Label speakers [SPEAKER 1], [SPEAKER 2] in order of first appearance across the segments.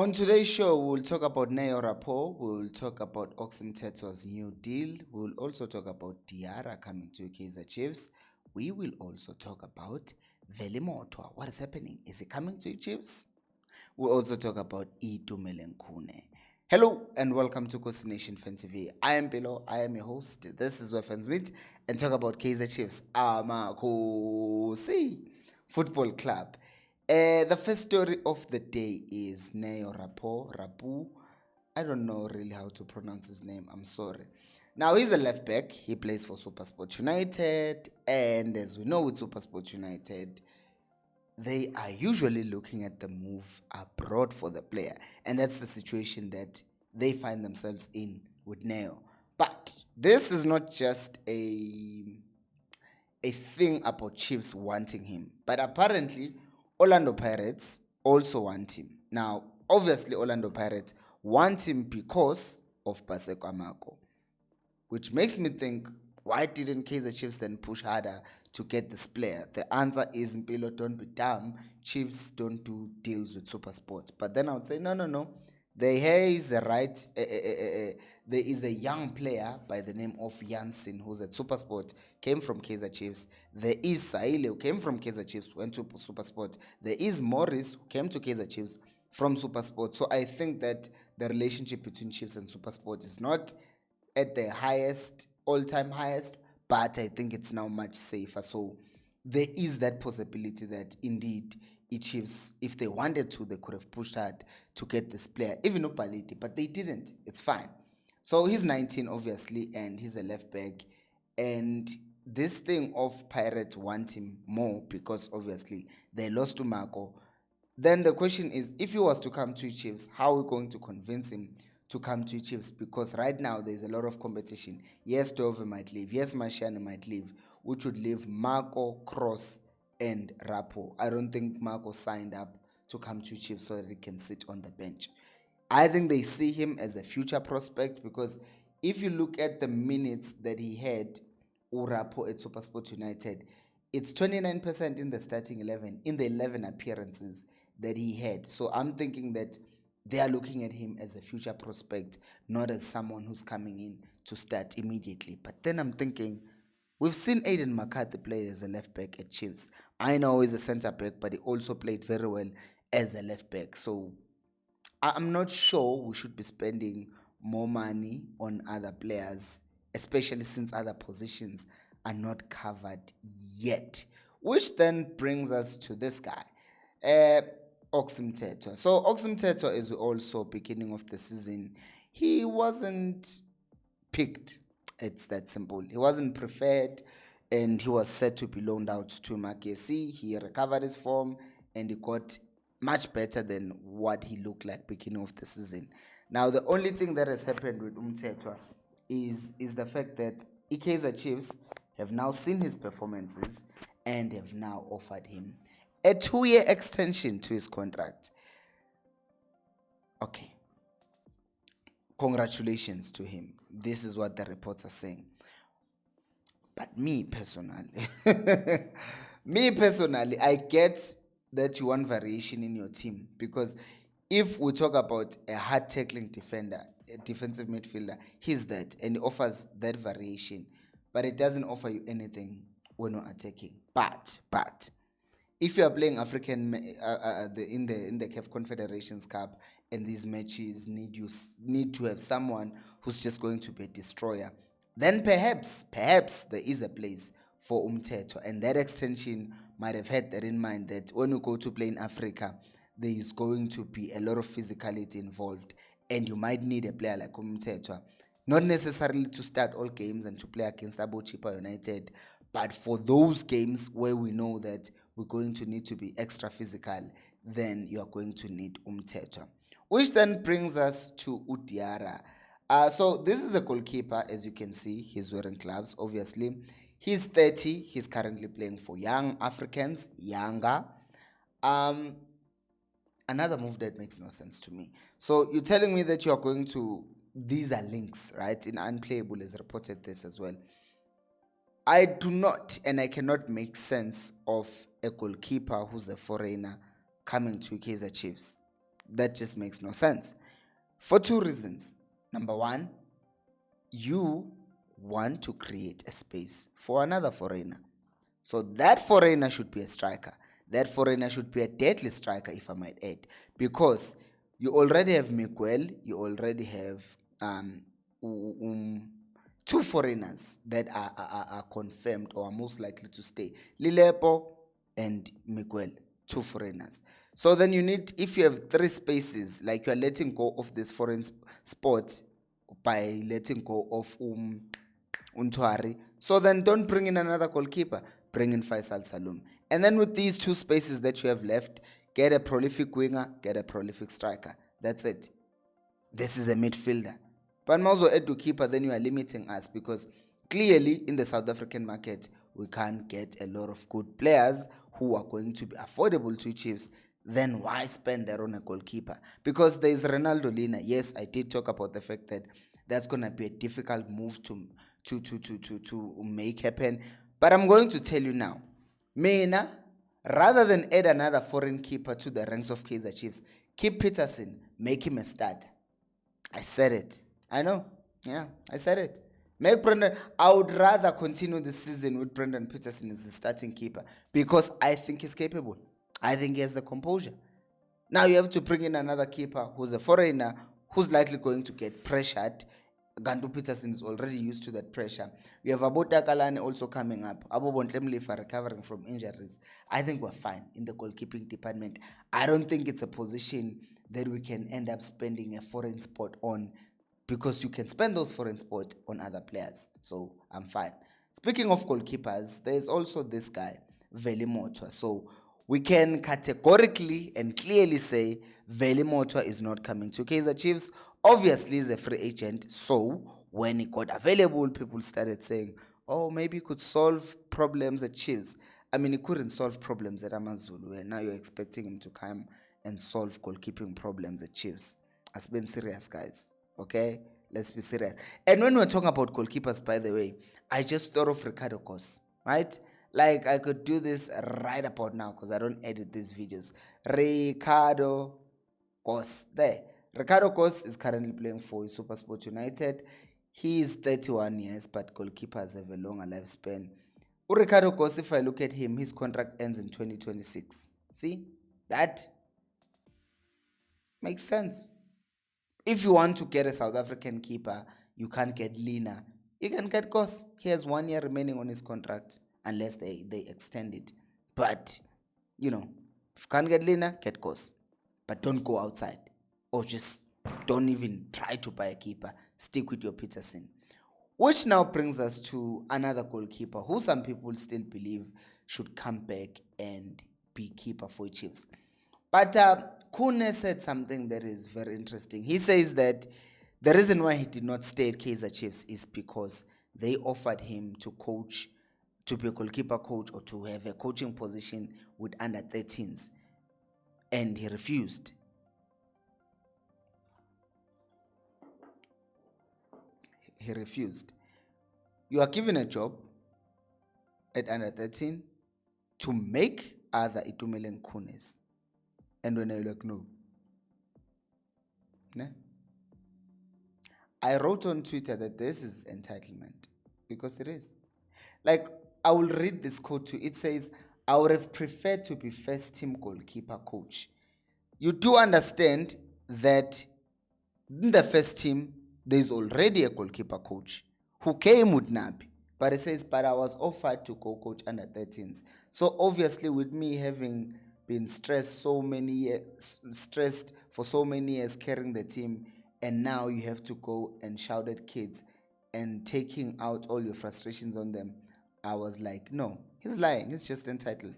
[SPEAKER 1] On today's show, we'll talk about Rapoo, we'll talk about Oximto's new deal, we'll also talk about Diarra coming to Kaizer Chiefs. We will also talk about Velimoto. What is happening? Is he coming to Chiefs? We'll also talk about Itumeleng. Hello and welcome to Khosi Nation Fan TV. I am Bilo, I am your host. This is where fans meet and talk about Kaizer Chiefs. Khosi Football Club. The first story of the day is Rapoo. I don't know really how to pronounce his name. I'm sorry. Now he's a left back. He plays for SuperSport United, and as we know with SuperSport United, they are usually looking at the move abroad for the player, and that's the situation that they find themselves in with Neo. But this is not just a thing about Chiefs wanting him, but apparently Orlando Pirates also want him. Now, obviously, Orlando Pirates want him because of Paseko Amako, which makes me think, why didn't Kaizer Chiefs then push harder to get this player? The answer is, Mpilo, don't be dumb. Chiefs don't do deals with SuperSport. But then I would say, no. There is a young player by the name of Janssen who's at SuperSport, came from Kaizer Chiefs. There is Saile who came from Kaizer Chiefs, went to SuperSport. There is Morris who came to Kaizer Chiefs from SuperSport. So I think that the relationship between Chiefs and SuperSport is not at the highest, all-time highest, but I think it's now much safer. So there is that possibility that indeed Chiefs, if they wanted to, they could have pushed hard to get this player, even Opaliti, but they didn't. It's fine. So he's 19, obviously, and he's a left back. And this thing of Pirates want him more because obviously they lost to Marco. Then the question is, if he was to come to Chiefs, how are we going to convince him to come to Chiefs? Because right now there's a lot of competition. Yes, Dove might leave. Yes, Marciano might leave, which would leave Marco, Cross, and Rapoo. I don't think Marco signed up to come to Chiefs so that he can sit on the bench. I think they see him as a future prospect because if you look at the minutes that he had, Rapoo at SuperSport United, it's 29% in the starting 11, in the 11 appearances that he had. So I'm thinking that they are looking at him as a future prospect, not as someone who's coming in to start immediately. But then I'm thinking, we've seen Aiden McCarthy play as a left back at Chiefs. I know he's a centre back, but he also played very well as a left back. So I'm not sure we should be spending more money on other players, especially since other positions are not covered yet. Which then brings us to this guy, Oximto. So Oximto, is also beginning of the season, he wasn't picked. It's that simple. He wasn't preferred, and he was set to be loaned out to Makesi. He recovered his form, and he got much better than what he looked like beginning of the season. Now, the only thing that has happened with Umtetwa is the fact that Kaizer Chiefs have now seen his performances and have now offered him a 2-year extension to his contract. Okay. Congratulations to him. This is what the reports are saying. But me personally, I get that you want variation in your team, because if we talk about a hard tackling defender, a defensive midfielder, he's that, and he offers that variation, but it doesn't offer you anything when you're attacking. But if you are playing African in the CAF Confederations Cup, and these matches need to have someone who's just going to be a destroyer, then perhaps there is a place for Umteto, and that extension might have had that in mind, that when you go to play in Africa, there is going to be a lot of physicality involved, and you might need a player like Umteto, not necessarily to start all games and to play against Chipa United, but for those games where we know that we're going to need to be extra physical, then you are going to need Umteto. Which then brings us to Diarra. So this is a goalkeeper, as you can see. He's wearing gloves, obviously. He's 30. He's currently playing for Young Africans, Yanga. Another move that makes no sense to me. So you're telling me that you're going to... These are links, right? In Unplayable has reported this as well. I do not, and I cannot make sense of a goalkeeper who's a foreigner coming to Kaizer Chiefs. That just makes no sense. For two reasons. Number one, you want to create a space for another foreigner. So that foreigner should be a striker. That foreigner should be a deadly striker, if I might add. Because you already have Miguel, you already have two foreigners that are confirmed or are most likely to stay. Lilepo and Miguel, two foreigners. So then you need, if you have three spaces, like you are letting go of this foreign spot by letting go of Untuari. So then don't bring in another goalkeeper, bring in Faisal Salum. And then with these two spaces that you have left, get a prolific winger, get a prolific striker. That's it. This is a midfielder. But also add to keeper, then you are limiting us, because clearly in the South African market, we can't get a lot of good players who are going to be affordable to Chiefs. Then why spend there on a goalkeeper? Because there is Ronaldo Lina. Yes, I did talk about the fact that that's going to be a difficult move to make happen. But I'm going to tell you now, Mena, rather than add another foreign keeper to the ranks of Kaizer Chiefs, keep Peterson, make him a starter. I said it. I know. Yeah, I said it. Make Brendan. I would rather continue the season with Brendan Peterson as the starting keeper, because I think he's capable. I think he has the composure. Now you have to bring in another keeper who's a foreigner, who's likely going to get pressured. Gandu Peterson is already used to that pressure. We have Abota Kalane also coming up. Abo Bontlemle for recovering from injuries. I think we're fine in the goalkeeping department. I don't think it's a position that we can end up spending a foreign spot on, because you can spend those foreign spots on other players. So I'm fine. Speaking of goalkeepers, there's also this guy, Veli Motwa. So we can categorically and clearly say Veli Motwa is not coming to Kaizer Chiefs. Obviously, he's a free agent. So when he got available, people started saying, oh, maybe he could solve problems at Chiefs. I mean, he couldn't solve problems at Amazulu, and now you're expecting him to come and solve goalkeeping problems at Chiefs. I've been serious, guys. Okay, let's be serious. And when we're talking about goalkeepers, by the way, I just thought of Ricardo Khosi, right? Like, I could do this right about now because I don't edit these videos. Ricardo Khosi, there. Ricardo Khosi is currently playing for SuperSport United. He is 31 years, but goalkeepers have a longer lifespan. Ricardo Khosi, if I look at him, his contract ends in 2026. See, that makes sense. If you want to get a South African keeper, you can't get Lina. You can get Khosi. He has 1 year remaining on his contract, unless they extend it. But, you know, if you can't get Lina, get Khosi. But don't go outside. Or just don't even try to buy a keeper. Stick with your Peterson. Which now brings us to another goalkeeper who some people still believe should come back and be keeper for Chiefs. But Kune said something that is very interesting. He says that the reason why he did not stay at Kaizer Chiefs is because they offered him to coach, to be a goalkeeper coach, or to have a coaching position with under 13s. And he refused. He refused. You are given a job at under 13 to make other Itumeleng Kunes. And when you're like, no. Ne? I wrote on Twitter that this is entitlement, because it is. Like, I will read this quote to you. It says, I would have preferred to be first team goalkeeper coach. You do understand that in the first team, there's already a goalkeeper coach who came with Nabi. But it says, but I was offered to go coach under 13s. So obviously, with me having been stressed for so many years carrying the team, and now you have to go and shout at kids and taking out all your frustrations on them, I was like, no, he's lying. He's just entitled.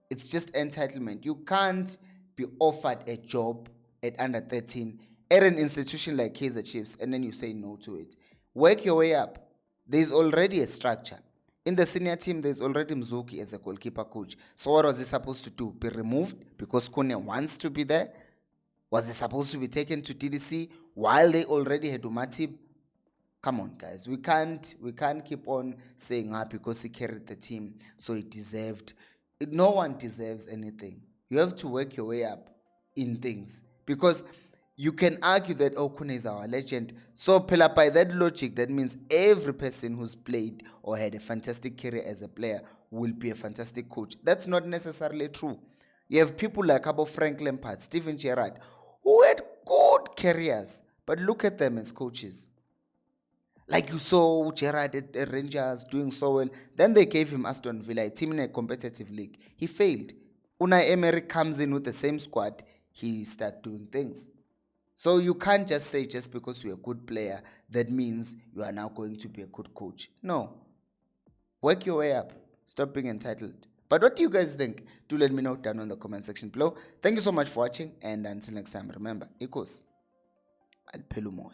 [SPEAKER 1] It's just entitlement. You can't be offered a job at under 13 at an institution like Kaizer Chiefs and then you say no to it. Work your way up. There's already a structure. In the senior team, there's already Mzuki as a goalkeeper coach. So what was he supposed to do? Be removed because Kune wants to be there? Was he supposed to be taken to TDC while they already had Umatib? Come on, guys. We can't keep on saying because he carried the team, so he deserved. No one deserves anything. You have to work your way up in things Because you can argue that, oh, Kuna is our legend. So, phela, by that logic, that means every person who's played or had a fantastic career as a player will be a fantastic coach. That's not necessarily true. You have people like Frank Lampard, Steven Gerrard, who had good careers, but look at them as coaches. Like you saw Gerrard at the Rangers doing so well. Then they gave him Aston Villa, a team in a competitive league. He failed. Unai Emery comes in with the same squad. He starts doing things. So you can't just say just because you're a good player, that means you are now going to be a good coach. No. Work your way up. Stop being entitled. But what do you guys think? Do let me know down in the comment section below. Thank you so much for watching, and until next time, remember, equals Alpelumoy.